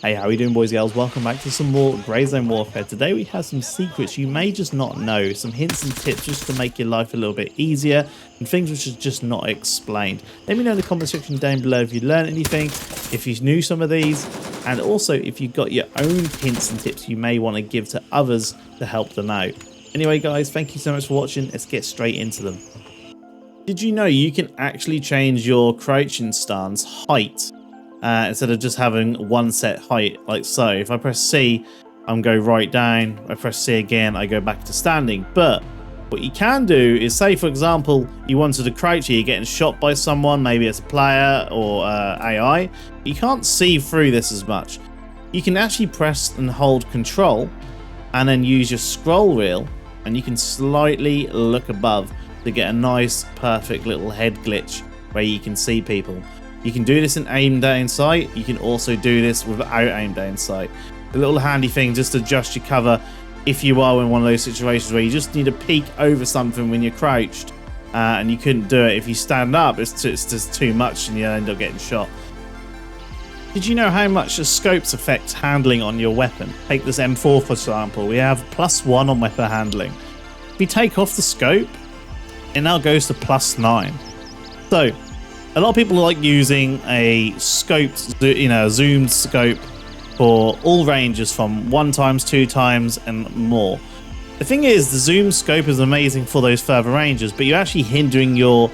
Hey, how are we doing, boys and girls? Welcome back to some more Grey Zone Warfare. Today we have some secrets you may just not know, some hints and tips just to make your life a little bit easier, and things which are just not explained. Let me know in the comment section down below if you learned anything, if you knew some of these, and also if you got your own hints and tips you may want to give to others to help them out. Anyway, guys, thank you so much for watching. Let's get straight into them. Did you know you can actually change your crouching stance height? Instead of just having one set height like so. If I press C, I'm go right down. I press C again, I go back to standing. But what you can do is, say for example, you wanted to crouch here, you're getting shot by someone, maybe it's a player or AI. You can't see through this as much. You can actually press and hold Control and then use your scroll wheel, and you can slightly look above to get a nice perfect little head glitch where you can see people. You can do this in aim down sight. You can also do this without aim down sight. A little handy thing just to adjust your cover if you are in one of those situations where you just need to peek over something when you're crouched and you couldn't do it. If you stand up, it's just too much and you end up getting shot. Did you know how much the scopes affect handling on your weapon? Take this M4 for example. We have +1 on weapon handling. If you take off the scope, it now goes to +9. So a lot of people like using a scoped, zoomed scope for all ranges from 1x, 2x, and more. The thing is, the zoom scope is amazing for those further ranges, but you're actually hindering your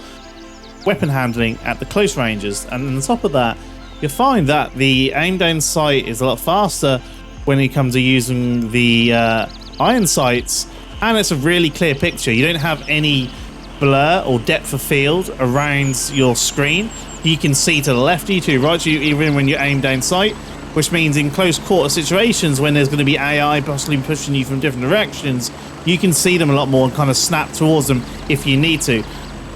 weapon handling at the close ranges. And on top of that, you'll find that the aim down sight is a lot faster when it comes to using the iron sights, and it's a really clear picture. You don't have any blur or depth of field around your screen. You can see to the left of you, to the right of you, even when you aim down sight, which means in close quarter situations when there's going to be AI possibly pushing you from different directions, you can see them a lot more and kind of snap towards them if you need to.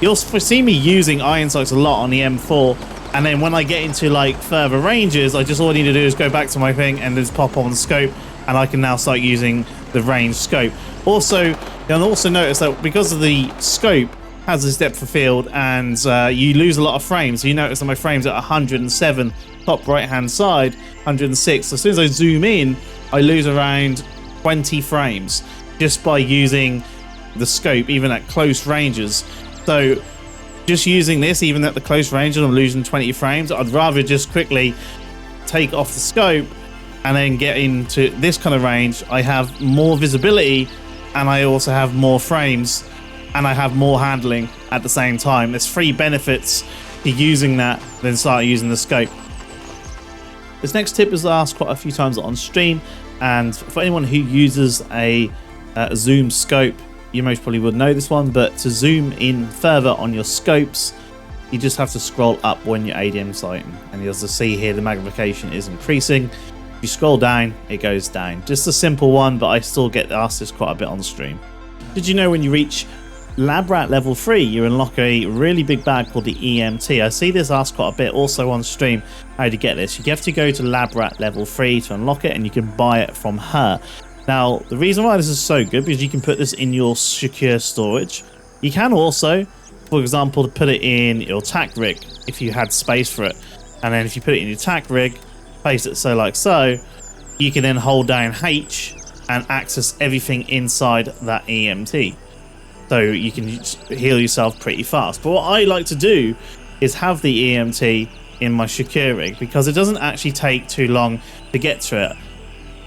You'll see me using iron sights a lot on the M4, and then when I get into like further ranges, all I need to do is go back to my thing and just pop on the scope, and I can now start using the range scope. Also, you'll also notice that because of the scope has this depth of field, and you lose a lot of frames. So you notice that my frames at 107 top right hand side, 106. As soon as I zoom in, I lose around 20 frames just by using the scope, even at close ranges. So just using this, even at the close ranges, I'm losing 20 frames. I'd rather just quickly take off the scope and then get into this kind of range. I have more visibility, and I also have more frames, and I have more handling at the same time. There's 3 benefits to using that, then start using the scope. This next tip is asked quite a few times on stream, and for anyone who uses a zoom scope, you most probably would know this one, but to zoom in further on your scopes, you just have to scroll up when you're ADM sighting, and as you see here, the magnification is increasing. If you scroll down, it goes down. Just a simple one, but I still get asked this quite a bit on the stream. Did you know when you reach Lab Rat level 3, you unlock a really big bag called the EMT? I see this asked quite a bit also on stream. How to get this? You have to go to Lab Rat level 3 to unlock it, and you can buy it from her. Now, the reason why this is so good, because you can put this in your secure storage. You can also, for example, put it in your tack rig if you had space for it, and then if you put it in your tack rig, place it so like so, you can then hold down H and access everything inside that EMT. So you can heal yourself pretty fast. But what I like to do is have the EMT in my secure rig, because it doesn't actually take too long to get to it.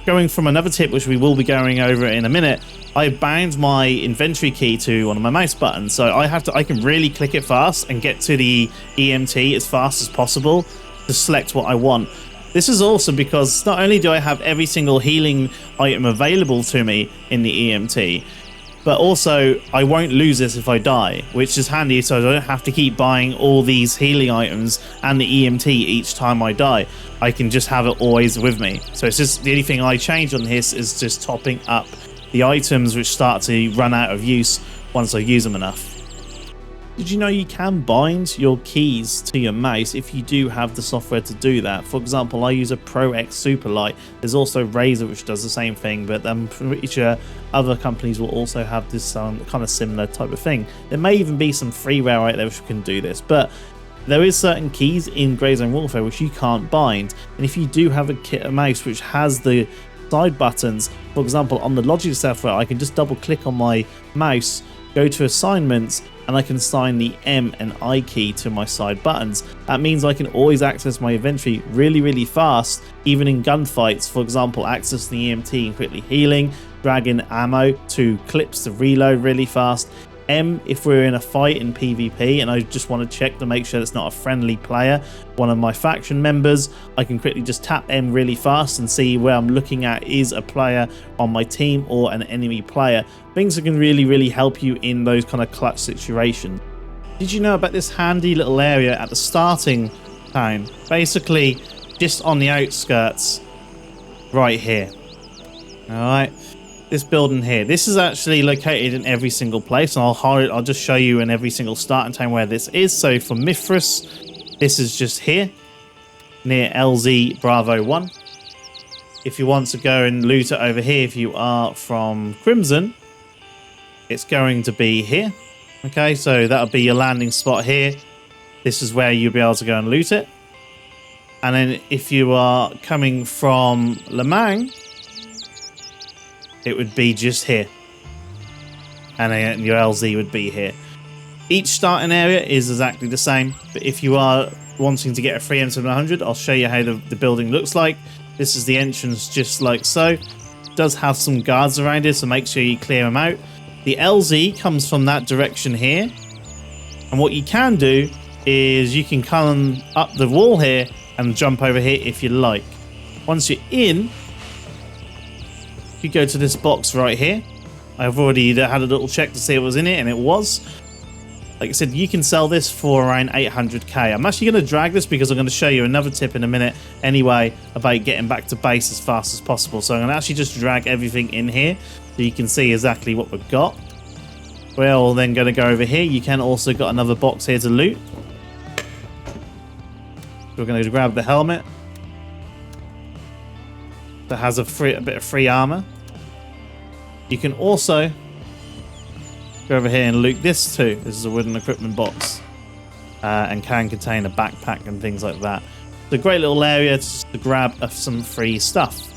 Going from another tip, which we will be going over in a minute, I bound my inventory key to one of my mouse buttons. So I can really click it fast and get to the EMT as fast as possible to select what I want. This is awesome because not only do I have every single healing item available to me in the EMT, but also I won't lose this if I die, which is handy, so I don't have to keep buying all these healing items and the EMT each time I die. I can just have it always with me. So it's just the only thing I change on this is just topping up the items which start to run out of use once I use them enough. Did you know you can bind your keys to your mouse if you do have the software to do that? For example, I use a Pro X Superlight. There's also Razer which does the same thing, but I'm pretty sure other companies will also have this kind of similar type of thing. There may even be some freeware out there which can do this, but there is certain keys in Grey Zone Warfare which you can't bind, and if you do have a mouse which has the side buttons, for example on the Logic software, I can just double click on my mouse, go to assignments, and I can assign the M and I key to my side buttons. That means I can always access my inventory really fast, even in gunfights. For example, access the EMT and quickly healing, drag in ammo to clips to reload really fast. M if we're in a fight in PvP and I just want to check to make sure it's not a friendly player, one of my faction members, I can quickly just tap M really fast and see where I'm looking at is a player on my team or an enemy player. Things that can really help you in those kind of clutch situations. Did you know about this handy little area at the starting town? Basically just on the outskirts right here. Alright. This building here, this is actually located in every single place, and I'll just show you in every single starting town where this is. So for Mithras, this is just here near LZ Bravo 1. If you want to go and loot it over here, if you are from Crimson, it's going to be here. Okay, so that'll be your landing spot here. This is where you'll be able to go and loot it. And then if you are coming from Le Mans, it would be just here, and then your LZ would be here. Each starting area is exactly the same, but if you are wanting to get a free M700, I'll show you how the building looks like. This is the entrance, just like so. It does have some guards around it, so make sure you clear them out. The LZ comes from that direction here, and what you can do is you can come up the wall here and jump over here if you like. Once you're in, you go to this box right here. I've already had a little check to see what was in it, and it was. Like I said, you can sell this for around 800k. I'm actually going to drag this because I'm going to show you another tip in a minute anyway about getting back to base as fast as possible. So I'm going to actually just drag everything in here so you can see exactly what we've got. We're then going to go over here. You can also got another box here to loot. We're going to grab the helmet that has a bit of free armor. You can also go over here and loot this too. This is a wooden equipment box and can contain a backpack and things like that. It's a great little area to grab some free stuff.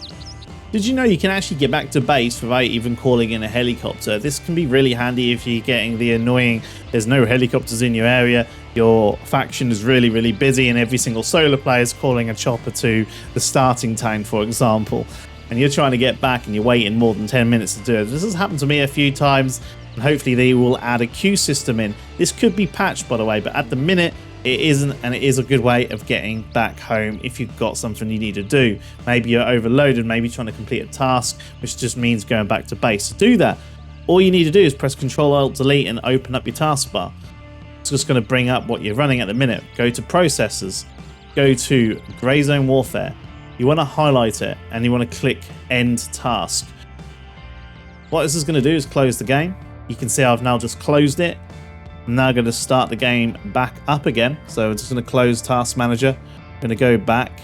Did you know you can actually get back to base without even calling in a helicopter? This can be really handy if you're getting the annoying, there's no helicopters in your area, your faction is really busy, and every single solo player is calling a chopper to the starting town, for example, and you're trying to get back and you're waiting more than 10 minutes to do it. This has happened to me a few times, and hopefully they will add a queue system in. This could be patched, by the way, but at the minute it isn't, and it is a good way of getting back home if you've got something you need to do. Maybe you're overloaded, maybe trying to complete a task, which just means going back to base. To do that, all you need to do is press Ctrl-Alt-Delete and open up your taskbar. It's just going to bring up what you're running at the minute. Go to Processes, go to Grey Zone Warfare. You want to highlight it, and you want to click End Task. What this is going to do is close the game. You can see I've now just closed it. I'm now going to start the game back up again. So I'm just going to close Task Manager. I'm going to go back,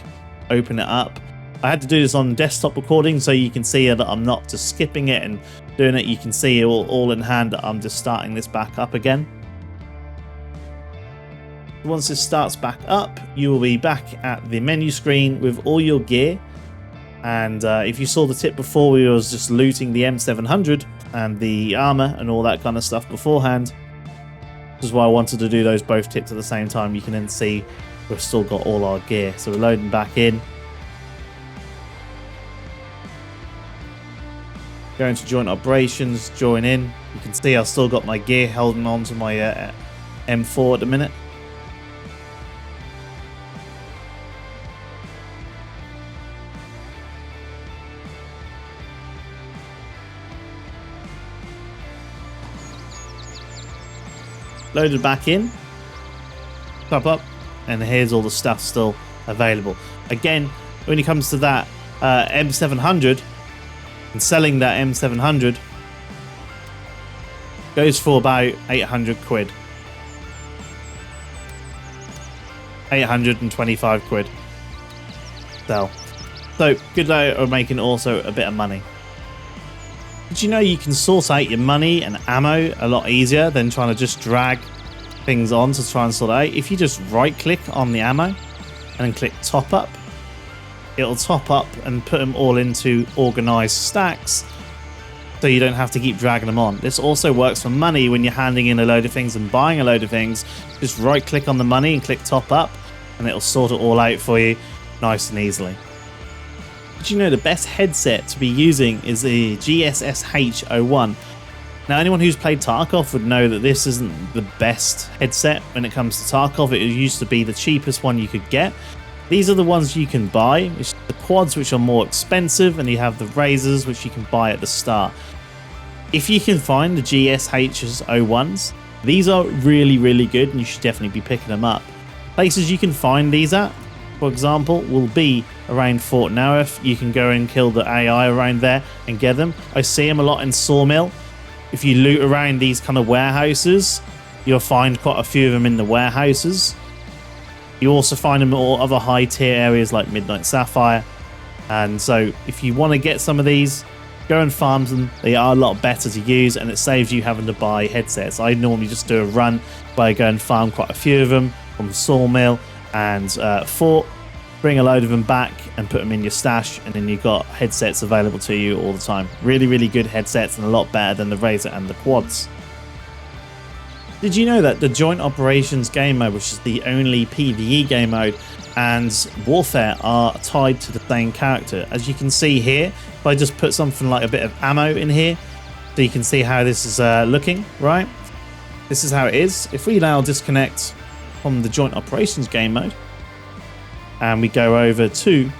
open it up. I had to do this on desktop recording so you can see that I'm not just skipping it and doing it. You can see all in hand that I'm just starting this back up again. Once this starts back up, you will be back at the menu screen with all your gear. And if you saw the tip before, we was just looting the M700 and the armor and all that kind of stuff beforehand. This is why I wanted to do those both tips at the same time. You can then see we've still got all our gear. So we're loading back in. Going to joint operations, join in. You can see I've still got my gear holding on to my M4 at the minute. Loaded back in, pop up, and here's all the stuff still available. Again, when it comes to that M700 and selling that M700, goes for about 800 quid. 825 quid. Sell. So good day of making also a bit of money. Did you know you can sort out your money and ammo a lot easier than trying to just drag things on to try and sort out. If you just right click on the ammo and then click top up, it'll top up and put them all into organized stacks, so you don't have to keep dragging them on. This also works for money when you're handing in a load of things and buying a load of things. Just right click on the money and click top up and it'll sort it all out for you nice and easily. Did you know the best headset to be using is the GSSH-01? Now, anyone who's played Tarkov would know that this isn't the best headset when it comes to Tarkov. It used to be the cheapest one you could get. These are the ones you can buy, which are the quads, which are more expensive, and you have the razors, which you can buy at the start. If you can find the GSH-01s, these are really, really good, and you should definitely be picking them up. Places you can find these at, for example, will be around Fort Narif. You can go and kill the AI around there and get them. I see them a lot in Sawmill. If you loot around these kind of warehouses, you'll find quite a few of them in the warehouses. You also find them in all other high tier areas like Midnight Sapphire. And so if you want to get some of these, go and farm them. They are a lot better to use and it saves you having to buy headsets. I normally just do a run where I go and farm quite a few of them from Sawmill and Fort, bring a load of them back and put them in your stash, and then you've got headsets available to you all the time. Really, really good headsets and a lot better than the Razor and the quads. Did you know that the Joint Operations game mode, which is the only PvE game mode, and Warfare are tied to the same character? As you can see here, if I just put something like a bit of ammo in here, so you can see how this is looking, right? This is how it is. If we now disconnect from the Joint Operations game mode, and we go over to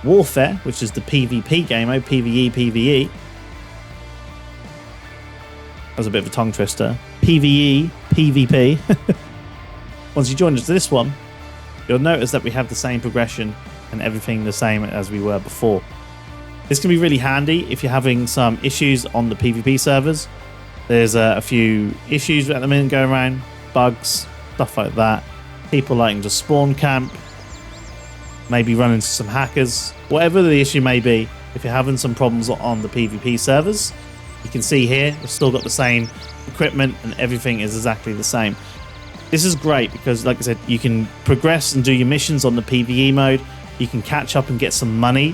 Warfare, which is the PvP game mode, PvE. That was a bit of a tongue twister. PvE, PvP. Once you join us to this one, you'll notice that we have the same progression and everything the same as we were before. This can be really handy if you're having some issues on the PvP servers. There's a few issues at the minute going around, bugs, stuff like that. People liking to spawn camp, maybe run into some hackers, whatever the issue may be. If you're having some problems on the PvP servers, you can see here we've still got the same equipment and everything is exactly the same. This is great because, like I said, you can progress and do your missions on the PvE mode. You can catch up and get some money,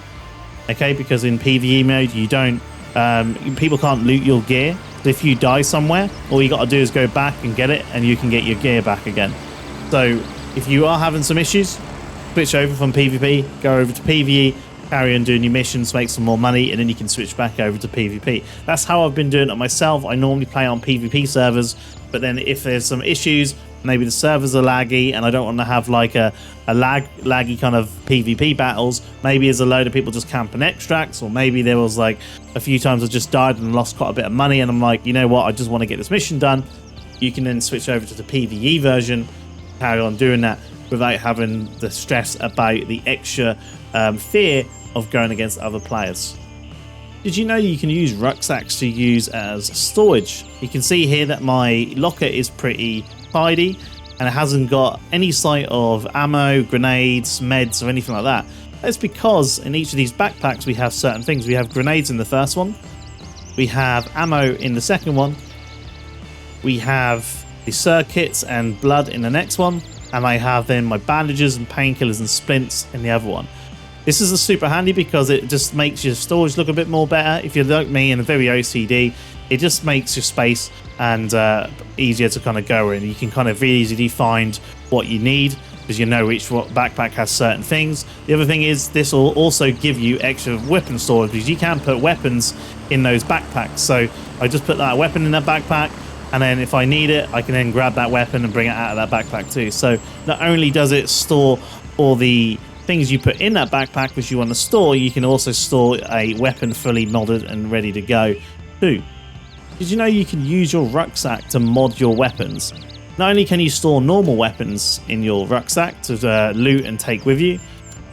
okay? Because in PvE mode, you don't people can't loot your gear. If you die somewhere, all you got to do is go back and get it, and you can get your gear back again. So if you are having some issues, switch over from PvP, go over to PvE, carry on doing your missions, make some more money, and then you can switch back over to PvP. That's how I've been doing it myself. I normally play on PvP servers, but then if there's some issues, maybe the servers are laggy and I don't want to have like a laggy kind of PvP battles, maybe there's a load of people just camping extracts, or maybe there was like a few times I just died and lost quite a bit of money and I'm like, you know what, I just want to get this mission done. You can then switch over to the PvE version, carry on doing that without having the stress about the extra fear of going against other players. Did you know you can use rucksacks to use as storage? You can see here that my locker is pretty tidy and it hasn't got any sight of ammo, grenades, meds or anything like that. That's because in each of these backpacks we have certain things. We have grenades in the first one, we have ammo in the second one, we have the circuits and blood in the next one, and I have then my bandages and painkillers and splints in the other one. This is super handy because it just makes your storage look a bit more better. If you're like me and very OCD, it just makes your space and easier to kind of go in. You can kind of really easily find what you need because you know each backpack has certain things. The other thing is this will also give you extra weapon storage because you can put weapons in those backpacks. So I just put that weapon in that backpack, and then if I need it, I can then grab that weapon and bring it out of that backpack too. So not only does it store all the things you put in that backpack which you want to store, you can also store a weapon fully modded and ready to go too. Did you know you can use your rucksack to mod your weapons? Not only can you store normal weapons in your rucksack to loot and take with you,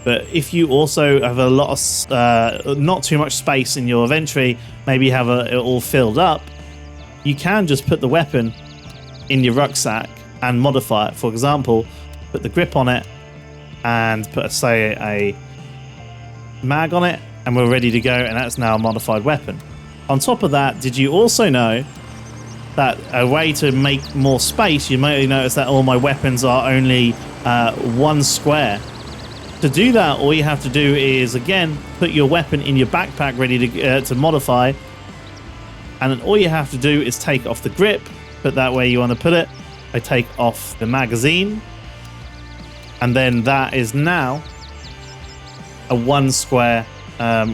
but if you also have a lot of not too much space in your inventory, maybe have it all filled up, you can just put the weapon in your rucksack and modify it. For example, put the grip on it and put, say, a mag on it, and we're ready to go, and that's now a modified weapon. On top of that, did you also know that a way to make more space, you might notice that all my weapons are only 1 square. To do that, all you have to do is, again, put your weapon in your backpack ready to modify. And then all you have to do is take off the grip, put that where you want to put it. I take off the magazine. And then that is now a 1 square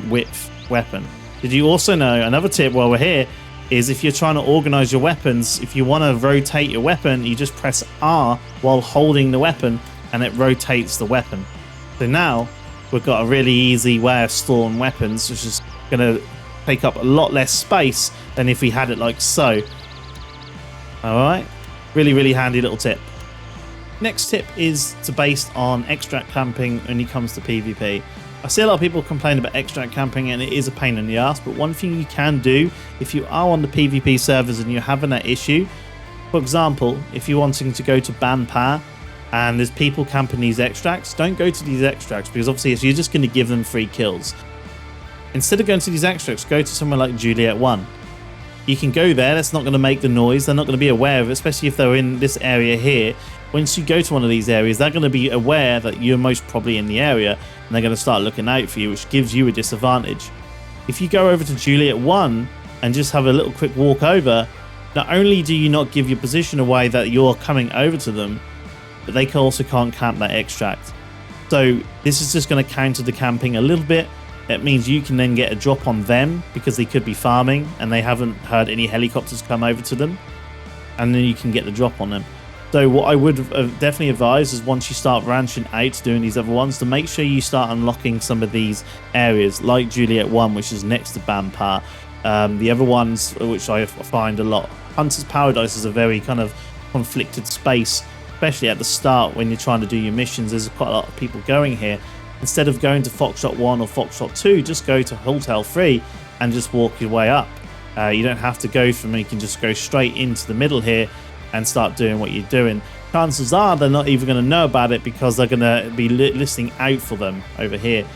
width weapon. Did you also know, another tip while we're here, is if you're trying to organize your weapons, if you want to rotate your weapon, you just press R while holding the weapon and it rotates the weapon. So now we've got a really easy way of storing weapons, which is going to take up a lot less space than if we had it like so. Alright, really handy little tip. Next tip is based on extract camping when it comes to PvP. I see a lot of people complain about extract camping and it is a pain in the ass, but one thing you can do if you are on the PvP servers and you're having that issue, for example, if you're wanting to go to ban power and there's people camping these extracts, don't go to these extracts because obviously you're just going to give them free kills. Instead of going to these extracts, go to somewhere like Juliet 1. You can go there, that's not going to make the noise, they're not going to be aware of it, especially if they're in this area here. Once you go to one of these areas, they're going to be aware that you're most probably in the area and they're going to start looking out for you, which gives you a disadvantage. If you go over to Juliet 1 and just have a little quick walk over, not only do you not give your position away that you're coming over to them, but they also can't camp that extract. So this is just going to counter the camping a little bit. It means you can then get a drop on them because they could be farming and they haven't heard any helicopters come over to them, and then you can get the drop on them. So what I would definitely advise is once you start branching out doing these other ones, to make sure you start unlocking some of these areas like Juliet 1, which is next to Bampar. The other ones which I find a lot, Hunter's Paradise is a very kind of conflicted space, especially at the start when you're trying to do your missions. There's quite a lot of people going here. Instead of going to Foxtrot 1 or Foxtrot 2, just go to Hotel 3 and just walk your way up. You don't have to go from, you can just go straight into the middle here and start doing what you're doing. Chances are they're not even going to know about it because they're going to be listening out for them over here.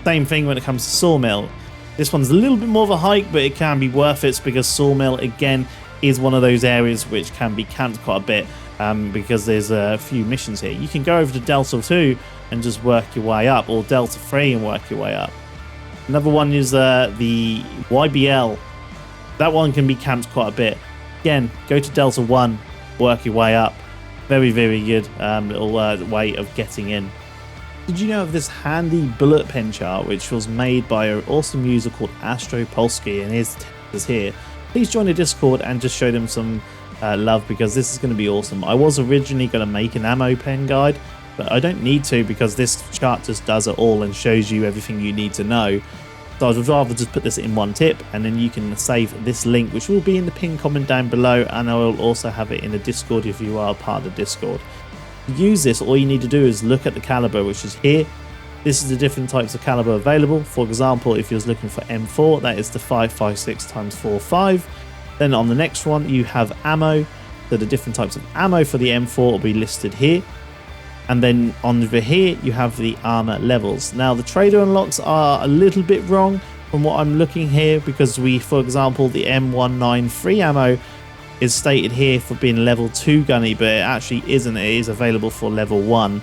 Same thing when it comes to Sawmill. This one's a little bit more of a hike, but it can be worth it because Sawmill, again, is one of those areas which can be camped quite a bit because there's a few missions here. You can go over to Delta 2 and just work your way up, or Delta 3 and work your way up. Another one is the YBL. That one can be camped quite a bit. Again, go to Delta 1, work your way up. Very good little way of getting in. Did you know of this handy bullet pen chart which was made by an awesome user called Astro Polsky, and his is here. Please join the Discord and just show them some love because this is going to be awesome. I was originally going to make an ammo pen guide, but I don't need to because this chart just does it all and shows you everything you need to know. So I'd rather just put this in one tip, and then you can save this link, which will be in the pinned comment down below, and I will also have it in the Discord if you are part of the Discord. To use this, all you need to do is look at the caliber, which is here. This is the different types of caliber available. For example, if you're looking for M4, that is the 5.56x4.5. Then on the next one, you have ammo. So the different types of ammo for the M4 will be listed here. And then over here, you have the armor levels. Now, the trader unlocks are a little bit wrong from what I'm looking here because for example, the M193 ammo is stated here for being level 2 gunny, but it actually isn't. It is available for level 1.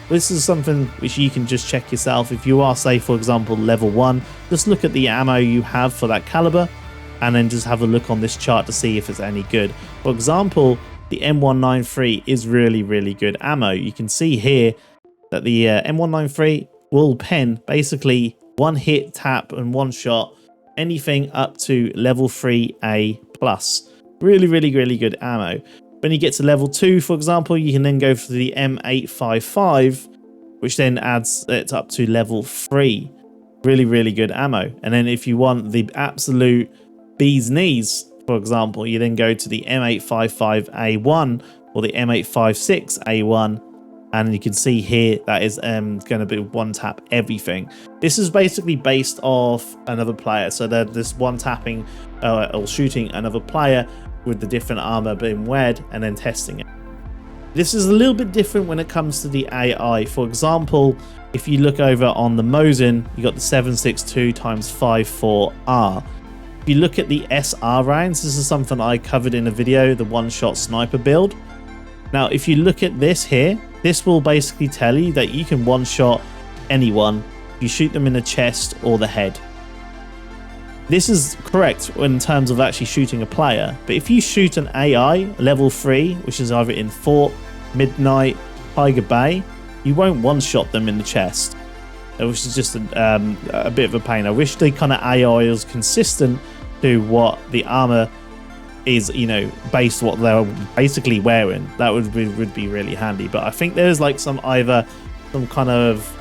This is something which you can just check yourself. If you are, say, for example, level 1, just look at the ammo you have for that caliber and then just have a look on this chart to see if it's any good. For example, the M193 is really good ammo. You can see here that the M193 will pen basically one hit, tap, and one shot anything up to level 3A+. Really good ammo. When you get to level 2, for example, you can then go for the M855, which then adds it up to level 3. Really good ammo. And then if you want the absolute bee's knees, for example, you then go to the M855A1 or the M856A1, and you can see here that is going to be one tap everything. This is basically based off another player, so that this one tapping or shooting another player with the different armor being weared and then testing it. This is a little bit different when it comes to the AI. For example, if you look over on the Mosin, you got the 7.62x 5.4R. If you look at the SR rounds, this is something I covered in a video, the one-shot sniper build. Now, if you look at this here, this will basically tell you that you can one-shot anyone. You shoot them in the chest or the head. This is correct in terms of actually shooting a player, but if you shoot an AI level 3, which is either in Fort, Midnight, Tiger Bay, you won't one-shot them in the chest, which is just a bit of a pain. I wish the kind of AI was consistent to what the armor is, you know, based what they're basically wearing. That would be really handy. But I think there's like either some kind of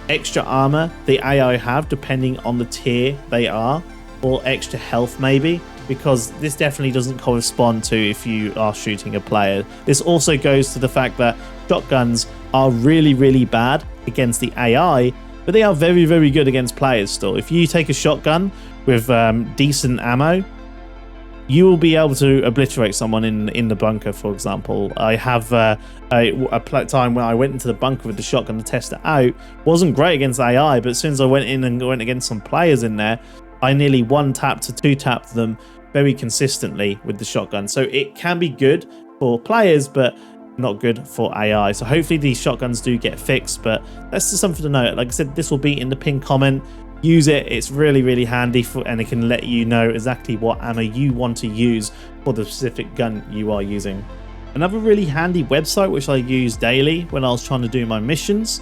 extra armor the AI have depending on the tier they are, or extra health maybe, because this definitely doesn't correspond to if you are shooting a player. This also goes to the fact that shotguns are really bad against the AI, but they are very good against players still. If you take a shotgun with decent ammo, you will be able to obliterate someone in the bunker, for example. I have a time when I went into the bunker with the shotgun to test it out. Wasn't great against AI, but as soon as I went in and went against some players in there, I nearly 1-tapped to 2-tapped them very consistently with the shotgun. So it can be good for players, but not good for AI. So hopefully these shotguns do get fixed, but that's just something to note. Like I said, this will be in the pinned comment. Use it. It's really handy and it can let you know exactly what ammo you want to use for the specific gun you are using. Another really handy website which I use daily when I was trying to do my missions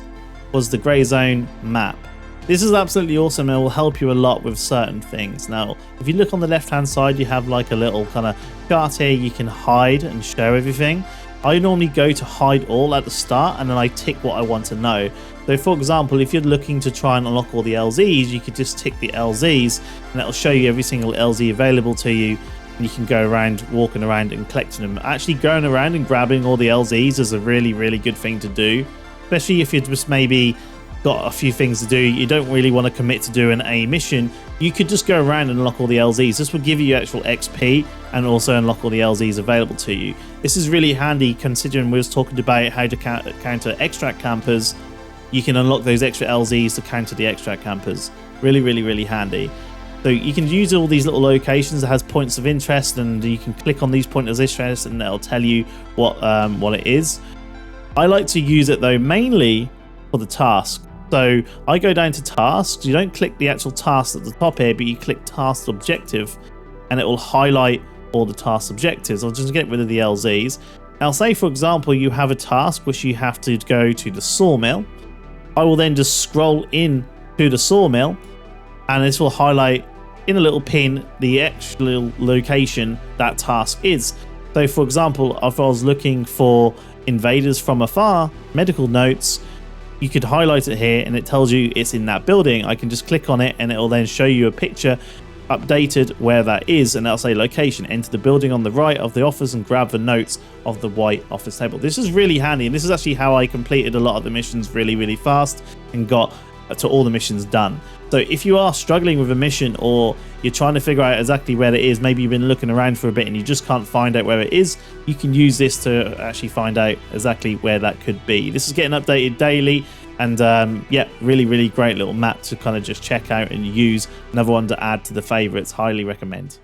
was the Grey Zone map. This is absolutely awesome and it will help you a lot with certain things. Now, if you look on the left hand side, you have like a little kind of chart here. You can hide and show everything. I normally go to hide all at the start and then I tick what I want to know. So for example, if you're looking to try and unlock all the LZs, you could just tick the LZs and it'll show you every single LZ available to you, and you can go around walking around and collecting them. Actually going around and grabbing all the LZs is a really good thing to do, especially if you're just maybe got a few things to do, you don't really want to commit to doing a mission. You could just go around and unlock all the LZs. This would give you actual XP and also unlock all the LZs available to you. This is really handy considering we was talking about how to counter extract campers. You can unlock those extra LZs to counter the extract campers. Really handy. So you can use all these little locations that has points of interest, and you can click on these points of interest and it'll tell you what it is. I like to use it though mainly for the task. So I go down to tasks. You don't click the actual task at the top here, but you click task objective and it will highlight all the task objectives. I'll just get rid of the LZs. Now say for example you have a task which you have to go to the sawmill. I will then just scroll in to the sawmill and this will highlight in a little pin the actual location that task is. So for example, if I was looking for invaders from afar, medical notes, you could highlight it here and it tells you it's in that building. I can just click on it and it will then show you a picture updated where that is, and that'll say location. Enter the building on the right of the office and grab the notes of the white office table. This is really handy, and this is actually how I completed a lot of the missions really fast and got to all the missions done. So if you are struggling with a mission or you're trying to figure out exactly where it is, maybe you've been looking around for a bit and you just can't find out where it is, you can use this to actually find out exactly where that could be. This is getting updated daily, and yeah, really great little map to kind of just check out and use. Another one to add to the favorites. Highly recommend.